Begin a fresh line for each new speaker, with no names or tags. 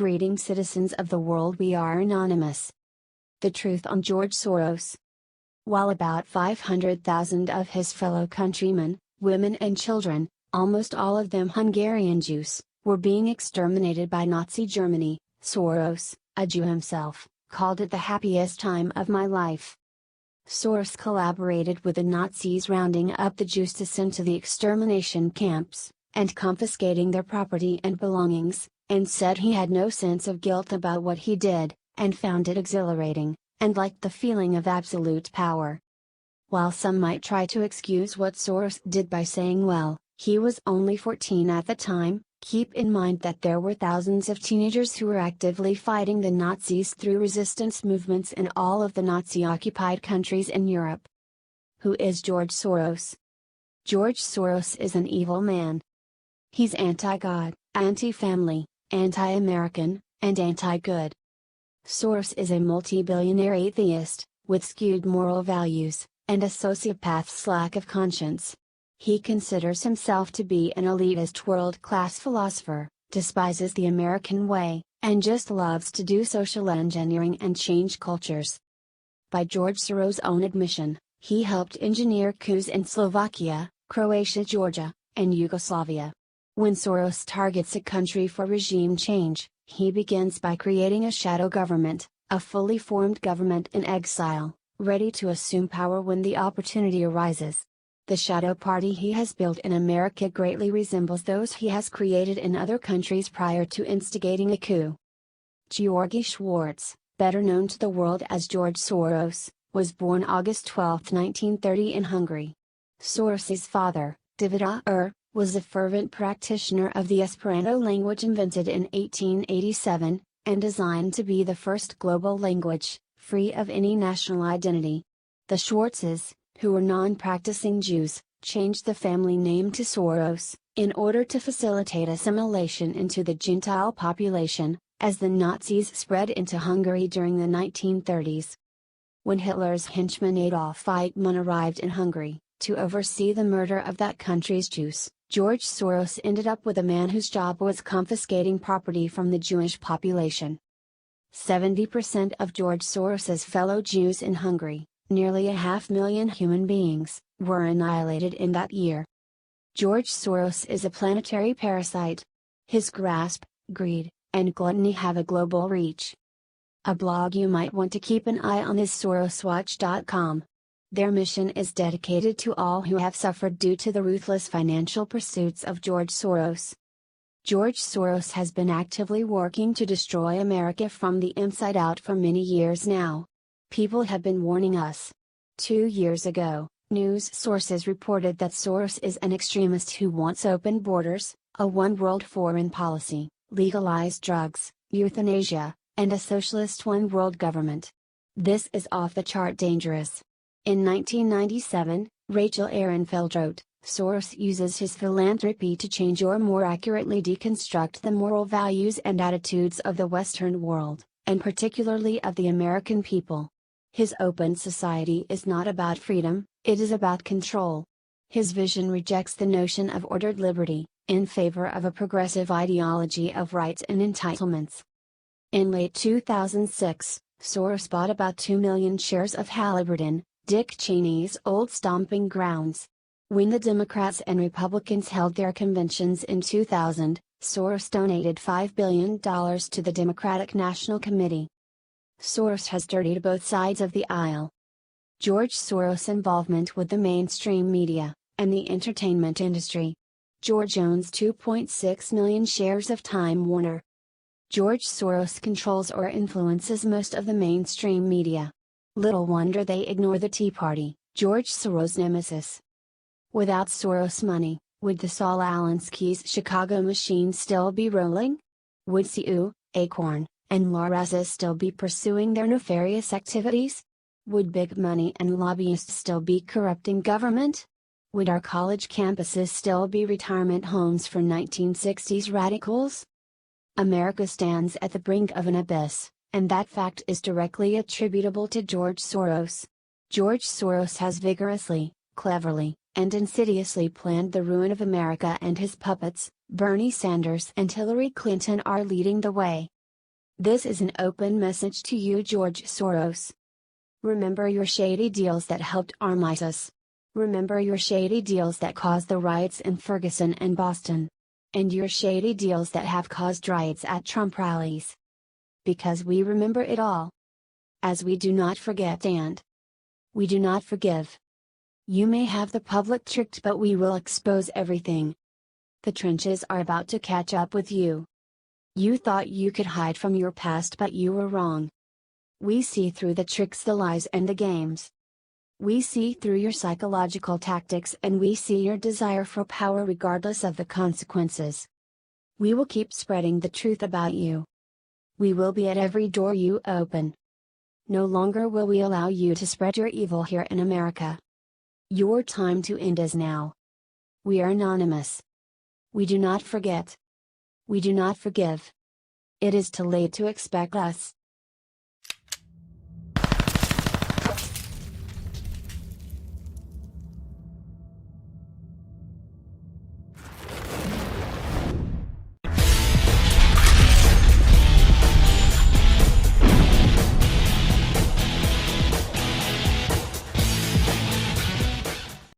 Greetings, citizens of the world, we are anonymous. The truth on George Soros. While about 500,000 of his fellow countrymen, women and children, almost all of them Hungarian Jews, were being exterminated by Nazi Germany, Soros, a Jew himself, called it the happiest time of my life. Soros collaborated with the Nazis, rounding up the Jews to send to the extermination camps, and confiscating their property and belongings, and said he had no sense of guilt about what he did, and found it exhilarating, and liked the feeling of absolute power. While some might try to excuse what Soros did by saying, well, he was only 14 at the time, keep in mind that there were thousands of teenagers who were actively fighting the Nazis through resistance movements in all of the Nazi-occupied countries in Europe. Who is George Soros? George Soros is an evil man. He's anti-God, anti-family, anti-American, and anti-good. Soros is a multi-billionaire atheist, with skewed moral values, and a sociopath's lack of conscience. He considers himself to be an elitist world-class philosopher, despises the American way, and just loves to do social engineering and change cultures. By George Soros' own admission, he helped engineer coups in Slovakia, Croatia, Georgia, and Yugoslavia. When Soros targets a country for regime change, he begins by creating a shadow government, a fully formed government in exile, ready to assume power when the opportunity arises. The shadow party he has built in America greatly resembles those he has created in other countries prior to instigating a coup. Georgi Schwartz, better known to the world as George Soros, was born August 12, 1930 in Hungary. Soros's father, David was a fervent practitioner of the Esperanto language, invented in 1887, and designed to be the first global language, free of any national identity. The Schwartzes, who were non-practicing Jews, changed the family name to Soros, in order to facilitate assimilation into the Gentile population, as the Nazis spread into Hungary during the 1930s. When Hitler's henchman Adolf Eichmann arrived in Hungary, to oversee the murder of that country's Jews, George Soros ended up with a man whose job was confiscating property from the Jewish population. 70% of George Soros's fellow Jews in Hungary, nearly 500,000 human beings, were annihilated in that year. George Soros is a planetary parasite. His grasp, greed, and gluttony have a global reach. A blog you might want to keep an eye on is soroswatch.com. Their mission is dedicated to all who have suffered due to the ruthless financial pursuits of George Soros. George Soros has been actively working to destroy America from the inside out for many years now. People have been warning us. 2 years ago, news sources reported that Soros is an extremist who wants open borders, a one-world foreign policy, legalized drugs, euthanasia, and a socialist one-world government. This is off-the-chart dangerous. In 1997, Rachel Ehrenfeld wrote, Soros uses his philanthropy to change or more accurately deconstruct the moral values and attitudes of the Western world, and particularly of the American people. His open society is not about freedom, it is about control. His vision rejects the notion of ordered liberty, in favor of a progressive ideology of rights and entitlements. In late 2006, Soros bought about 2 million shares of Halliburton, Dick Cheney's old stomping grounds. When the Democrats and Republicans held their conventions in 2000, Soros donated $5 billion to the Democratic National Committee. Soros has dirtied both sides of the aisle. George Soros' involvement with the mainstream media, and the entertainment industry. George owns 2.6 million shares of Time Warner. George Soros controls or influences most of the mainstream media. Little wonder they ignore the Tea Party, George Soros' nemesis. Without Soros money, would the Saul Alinsky's Chicago machine still be rolling? Would CU, Acorn, and La Raza still be pursuing their nefarious activities? Would big money and lobbyists still be corrupting government? Would our college campuses still be retirement homes for 1960s radicals? America stands at the brink of an abyss, and that fact is directly attributable to George Soros. George Soros has vigorously, cleverly, and insidiously planned the ruin of America, and his puppets, Bernie Sanders and Hillary Clinton, are leading the way. This is an open message to you, George Soros. Remember your shady deals that helped arm ISIS. Remember your shady deals that caused the riots in Ferguson and Boston. And your shady deals that have caused riots at Trump rallies. Because we remember it all. As we do not forget and we do not forgive. You may have the public tricked, but we will expose everything. The trenches are about to catch up with you. You thought you could hide from your past, but you were wrong. We see through the tricks, the lies, and the games. We see through your psychological tactics, and we see your desire for power regardless of the consequences. We will keep spreading the truth about you. We will be at every door you open. No longer will we allow you to spread your evil here in America. Your time to end is now. We are anonymous. We do not forget. We do not forgive. It is too late to expect us.